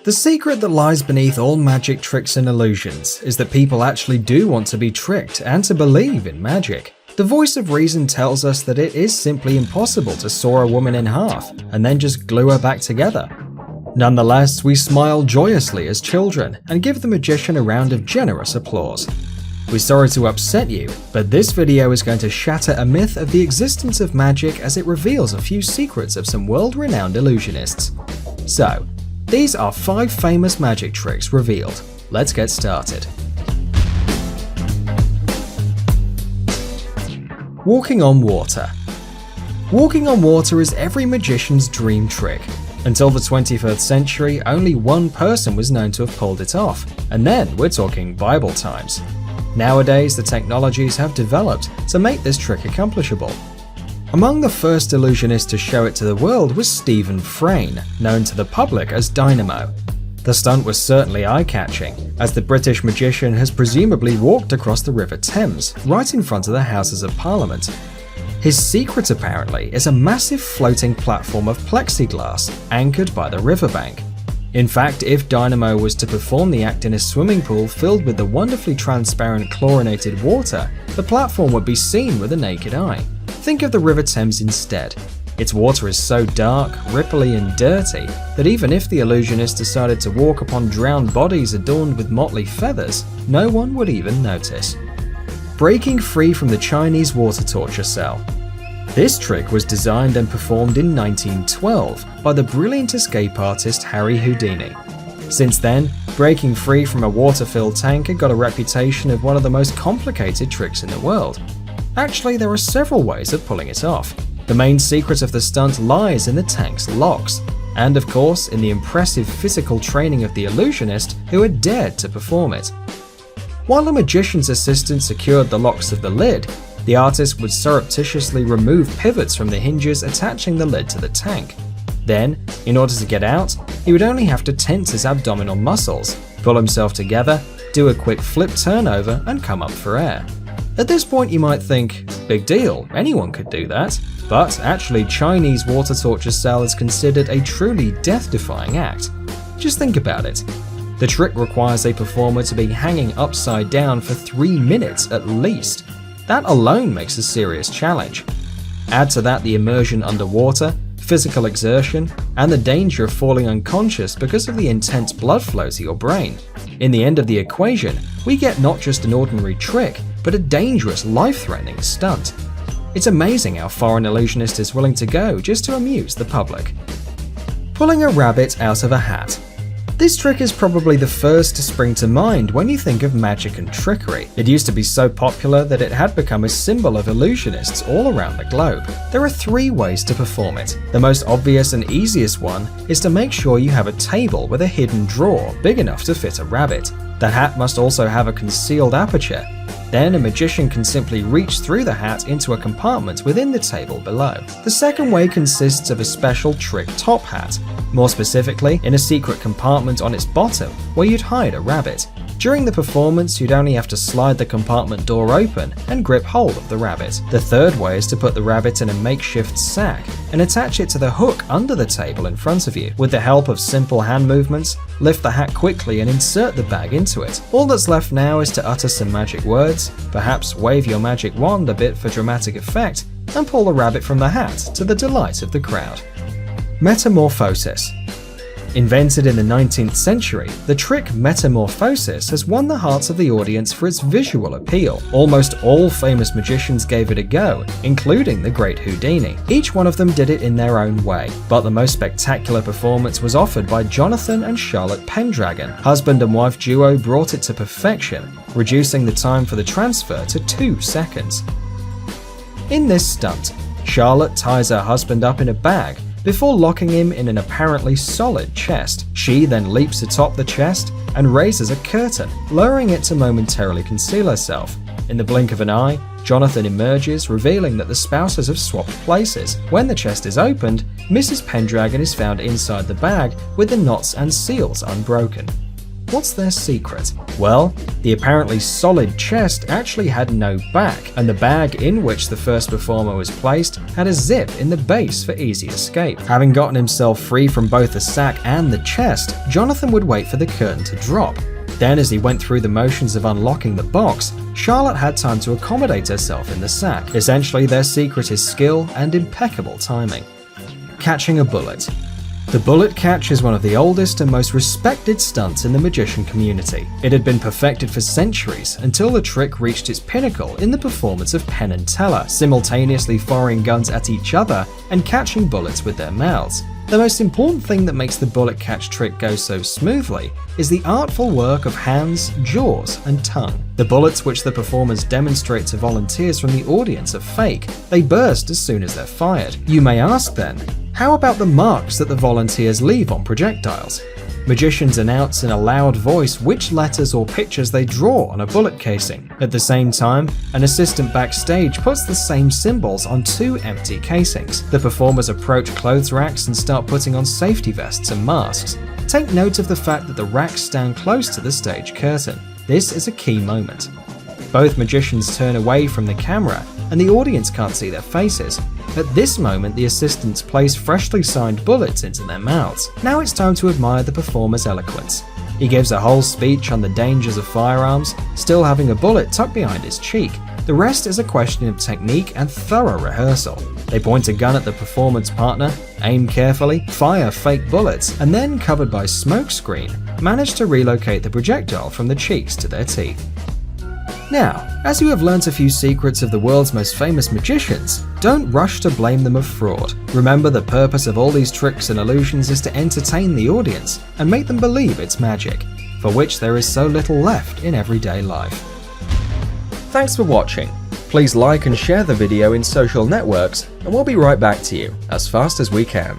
The secret that lies beneath all magic tricks and illusions is that people actually do want to be tricked and to believe in magic. The voice of reason tells us that it is simply impossible to saw a woman in half and then just glue her back together. Nonetheless, we smile joyously as children and give the magician a round of generous applause. We're sorry to upset you, but this video is going to shatter a myth of the existence of magic as it reveals a few secrets of some world-renowned illusionists. So, these are 5 famous magic tricks revealed. Let's get started. Walking on water. Walking on water is every magician's dream trick. Until the 21st century, only one person was known to have pulled it off, and then we're talking Bible times. Nowadays, the technologies have developed to make this trick accomplishable. Among the first illusionists to show it to the world was Stephen Frayne, known to the public as Dynamo. The stunt was certainly eye-catching, as the British magician has presumably walked across the River Thames, right in front of the Houses of Parliament. His secret apparently is a massive floating platform of plexiglass anchored by the riverbank. In fact, if Dynamo was to perform the act in a swimming pool filled with the wonderfully transparent chlorinated water, the platform would be seen with the naked eye. Think of the River Thames instead. Its water is so dark, ripply and dirty that even if the illusionist decided to walk upon drowned bodies adorned with motley feathers, no one would even notice. Breaking free from the Chinese water torture cell. This trick was designed and performed in 1912 by the brilliant escape artist Harry Houdini. Since then, breaking free from a water-filled tank had got a reputation of one of the most complicated tricks in the world. Actually, there are several ways of pulling it off. The main secret of the stunt lies in the tank's locks, and of course in the impressive physical training of the illusionist who had dared to perform it. While a magician's assistant secured the locks of the lid, the artist would surreptitiously remove pivots from the hinges attaching the lid to the tank. Then, in order to get out, he would only have to tense his abdominal muscles, pull himself together, do a quick flip turnover, and come up for air. At this point you might think, big deal, anyone could do that. But actually, Chinese water torture cell is considered a truly death-defying act. Just think about it. The trick requires a performer to be hanging upside down for 3 minutes at least. That alone makes a serious challenge. Add to that the immersion underwater, physical exertion, and the danger of falling unconscious because of the intense blood flow to your brain. In the end of the equation, we get not just an ordinary trick, but a dangerous, life-threatening stunt. It's amazing how far an illusionist is willing to go just to amuse the public. Pulling a rabbit out of a hat. This trick is probably the first to spring to mind when you think of magic and trickery. It used to be so popular that it had become a symbol of illusionists all around the globe. There are 3 ways to perform it. The most obvious and easiest one is to make sure you have a table with a hidden drawer big enough to fit a rabbit. The hat must also have a concealed aperture. Then a magician can simply reach through the hat into a compartment within the table below. The second way consists of a special trick top hat, more specifically in a secret compartment on its bottom where you'd hide a rabbit. During the performance, you'd only have to slide the compartment door open and grip hold of the rabbit. The third way is to put the rabbit in a makeshift sack and attach it to the hook under the table in front of you. With the help of simple hand movements, lift the hat quickly and insert the bag into it. All that's left now is to utter some magic words, perhaps wave your magic wand a bit for dramatic effect, and pull the rabbit from the hat to the delight of the crowd. Metamorphosis. Invented in the 19th century, the trick metamorphosis has won the hearts of the audience for its visual appeal. Almost all famous magicians gave it a go, including the great Houdini. Each one of them did it in their own way, but the most spectacular performance was offered by Jonathan and Charlotte Pendragon. Husband and wife duo brought it to perfection, reducing the time for the transfer to 2 seconds. In this stunt, Charlotte ties her husband up in a bag before locking him in an apparently solid chest. She then leaps atop the chest and raises a curtain, lowering it to momentarily conceal herself. In the blink of an eye, Jonathan emerges, revealing that the spouses have swapped places. When the chest is opened, Mrs. Pendragon is found inside the bag with the knots and seals unbroken. What's their secret? Well, the apparently solid chest actually had no back, and the bag in which the first performer was placed had a zip in the base for easy escape. Having gotten himself free from both the sack and the chest, Jonathan would wait for the curtain to drop. Then, as he went through the motions of unlocking the box, Charlotte had time to accommodate herself in the sack. Essentially, their secret is skill and impeccable timing. Catching a bullet. The bullet catch is one of the oldest and most respected stunts in the magician community. It had been perfected for centuries until the trick reached its pinnacle in the performance of Penn and Teller, simultaneously firing guns at each other and catching bullets with their mouths. The most important thing that makes the bullet catch trick go so smoothly is the artful work of hands, jaws, and tongue. The bullets which the performers demonstrate to volunteers from the audience are fake. They burst as soon as they're fired. You may ask then, how about the marks that the volunteers leave on projectiles? Magicians announce in a loud voice which letters or pictures they draw on a bullet casing. At the same time, an assistant backstage puts the same symbols on 2 empty casings. The performers approach clothes racks and start putting on safety vests and masks. Take note of the fact that the racks stand close to the stage curtain. This is a key moment. Both magicians turn away from the camera and the audience can't see their faces. At this moment, the assistants place freshly signed bullets into their mouths. Now it's time to admire the performer's eloquence. He gives a whole speech on the dangers of firearms, still having a bullet tucked behind his cheek. The rest is a question of technique and thorough rehearsal. They point a gun at the performance partner, aim carefully, fire fake bullets, and then, covered by smokescreen, manage to relocate the projectile from the cheeks to their teeth. Now, as you have learnt a few secrets of the world's most famous magicians, don't rush to blame them of fraud. Remember, the purpose of all these tricks and illusions is to entertain the audience and make them believe it's magic, for which there is so little left in everyday life. Thanks for watching. Please like and share the video in social networks, and we'll be right back to you as fast as we can.